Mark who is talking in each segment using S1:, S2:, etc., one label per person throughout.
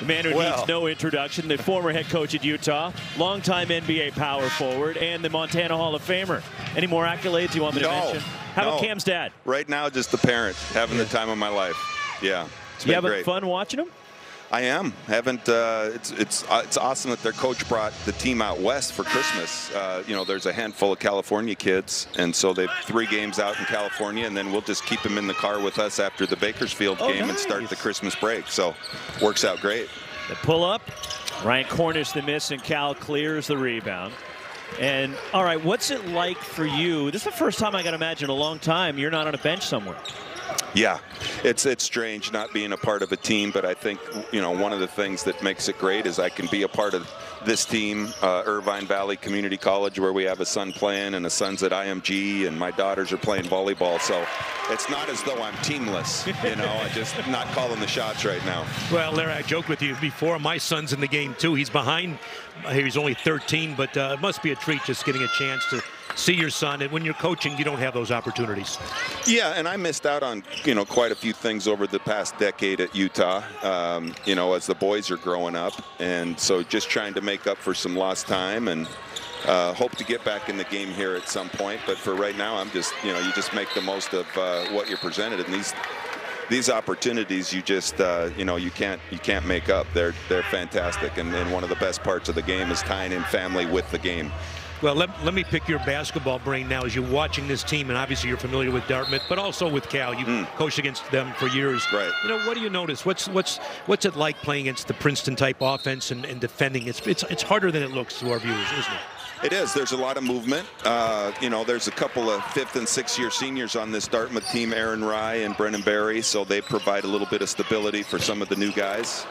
S1: The man who needs no introduction, the former head coach at Utah, longtime NBA power forward, and the Montana Hall of Famer. Any more accolades you want me to mention? How about Cam's dad?
S2: Right now, just the parent, having the time of my life. Yeah, it's been great.
S1: You having fun watching him?
S2: I am. It's awesome that their coach brought the team out west for Christmas. You know, there's a handful of California kids, and so they've 3 games out in California, and then we'll just keep them in the car with us after the Bakersfield game and start the Christmas break. So, works out great.
S1: The pull up, Ryan Cornish the miss, and Cal clears the rebound. And all right, what's it like for you? This is the first time I got to imagine in a long time you're not on a bench somewhere.
S2: Yeah, it's strange not being a part of a team, but I think, you know, one of the things that makes it great is I can be a part of this team, Irvine Valley Community College, where we have a son playing and a son's at IMG, and my daughters are playing volleyball. So it's not as though I'm teamless, you know, I'm just not calling the shots right now.
S3: Well, Larry, I joked with you before. My son's in the game, too. He's behind. He's only 13, but it must be a treat just getting a chance to see your son. And when you're coaching, you don't have those opportunities.
S2: Yeah, and I missed out on, you know, quite a few things over the past decade at Utah, you know, as the boys are growing up. And so just trying to make up for some lost time, and hope to get back in the game here at some point. But for right now, I'm just, you know, you just make the most of what you're presented. And these opportunities, you just, you know, you can't make up. They're fantastic. And one of the best parts of the game is tying in family with the game.
S3: Well, let me pick your basketball brain now as you're watching this team, and obviously you're familiar with Dartmouth, but also with Cal. You've coached against them for years.
S2: Right.
S3: You know, what do you notice? What's it like playing against the Princeton-type offense and defending? It's harder than it looks to our viewers, isn't it?
S2: It is. There's a lot of movement. You know, there's a couple of 5th and 6th year seniors on this Dartmouth team, Aaron Rye and Brennan Barry, so they provide a little bit of stability for some of the new guys.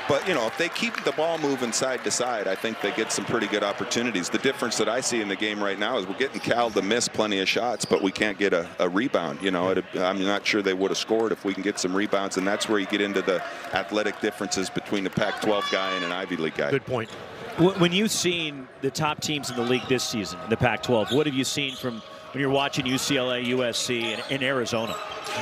S2: But, you know, if they keep the ball moving side to side, I think they get some pretty good opportunities. The difference that I see in the game right now is we're getting Cal to miss plenty of shots, but we can't get a rebound. You know, I'm not sure they would have scored if we can get some rebounds, and that's where you get into the athletic differences between the Pac-12 guy and an Ivy League guy.
S3: Good point.
S1: When you've seen the top teams in the league this season, the Pac-12, what have you seen from when you're watching UCLA, USC, and Arizona?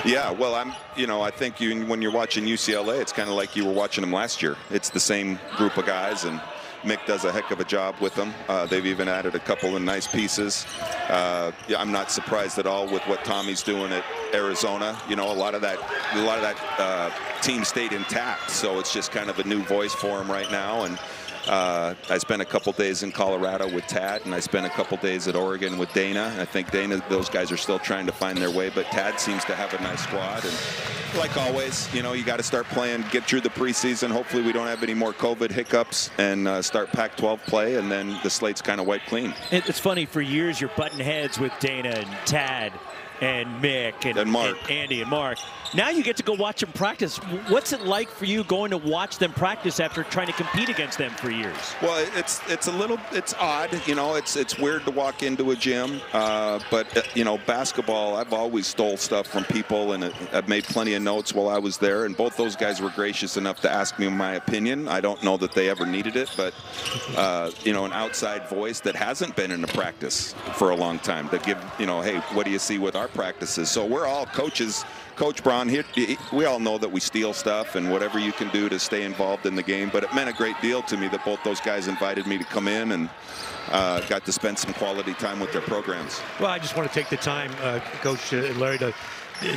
S2: Yeah, well, I think when you're watching UCLA, it's kind of like you were watching them last year. It's the same group of guys, and Mick does a heck of a job with them. They've even added a couple of nice pieces. Yeah, I'm not surprised at all with what Tommy's doing at Arizona. You know, a lot of that team stayed intact, so it's just kind of a new voice for him right now. And I spent a couple days in Colorado with Tad, and I spent a couple days at Oregon with Dana. I think those guys are still trying to find their way, but Tad seems to have a nice squad. And like always, you know, you got to start playing, get through the preseason. Hopefully we don't have any more COVID hiccups, and start Pac-12 play, and then the slate's kind of wiped clean.
S1: It's funny, for years you're butting heads with Dana and Tad and Mick and
S2: Mark.
S1: And Andy and Mark. Now you get to go watch them practice. What's it like for you going to watch them practice after trying to compete against them for years?
S2: Well, it's odd, you know, it's weird to walk into a gym, but you know, basketball, I've always stole stuff from people, and I've made plenty of notes while I was there, and both those guys were gracious enough to ask me my opinion. I don't know that they ever needed it, but you know, an outside voice that hasn't been in a practice for a long time to give, you know, hey, what do you see with our practices? So we're all coaches. Coach Braun, here, we all know that we steal stuff and whatever you can do to stay involved in the game, but it meant a great deal to me that both those guys invited me to come in and got to spend some quality time with their programs.
S3: Well, I just want to take the time, Coach Larry, to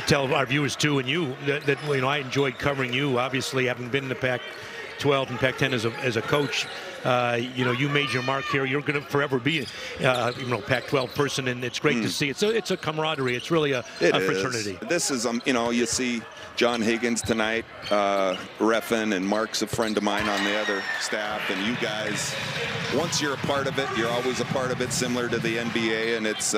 S3: tell our viewers, too, and you, that you know, I enjoyed covering you, obviously, having been in the Pac-12 and Pac-10 as a coach. You know, you made your mark here. You're going to forever be, you know, Pac-12 person, and it's great to see. It's a camaraderie. It's really a fraternity.
S2: This is, you know, you see John Higgins tonight, reffing, and Mark's a friend of mine on the other staff, and you guys, once you're a part of it, you're always a part of it, similar to the NBA, and it's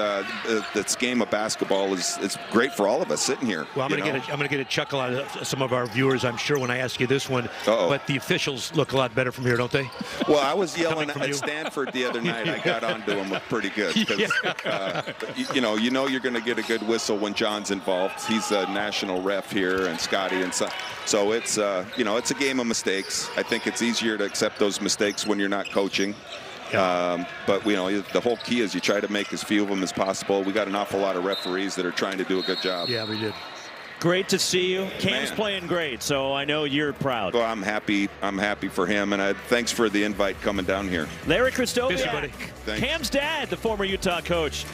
S2: this game of basketball is great for all of us sitting here.
S3: Well, I'm going to get a chuckle out of some of our viewers, I'm sure, when I ask you this one. But the officials look a lot better from here, don't they?
S2: Well, I was yelling at Stanford the other night. I got onto him pretty good. Because, you know you're going to get a good whistle when John's involved. He's a national ref here, and Scotty, and so it's you know, it's a game of mistakes. I think it's easier to accept those mistakes when you're not coaching. But you know, the whole key is you try to make as few of them as possible. We got an awful lot of referees that are trying to do a good job.
S3: Yeah, we did.
S1: Great to see you. Cam's playing great, so I know you're proud.
S2: Well, I'm happy. I'm happy for him, and thanks for the invite coming down here.
S1: Larry Krystkowiak,
S3: Busy, buddy.
S1: Cam's dad, the former Utah coach.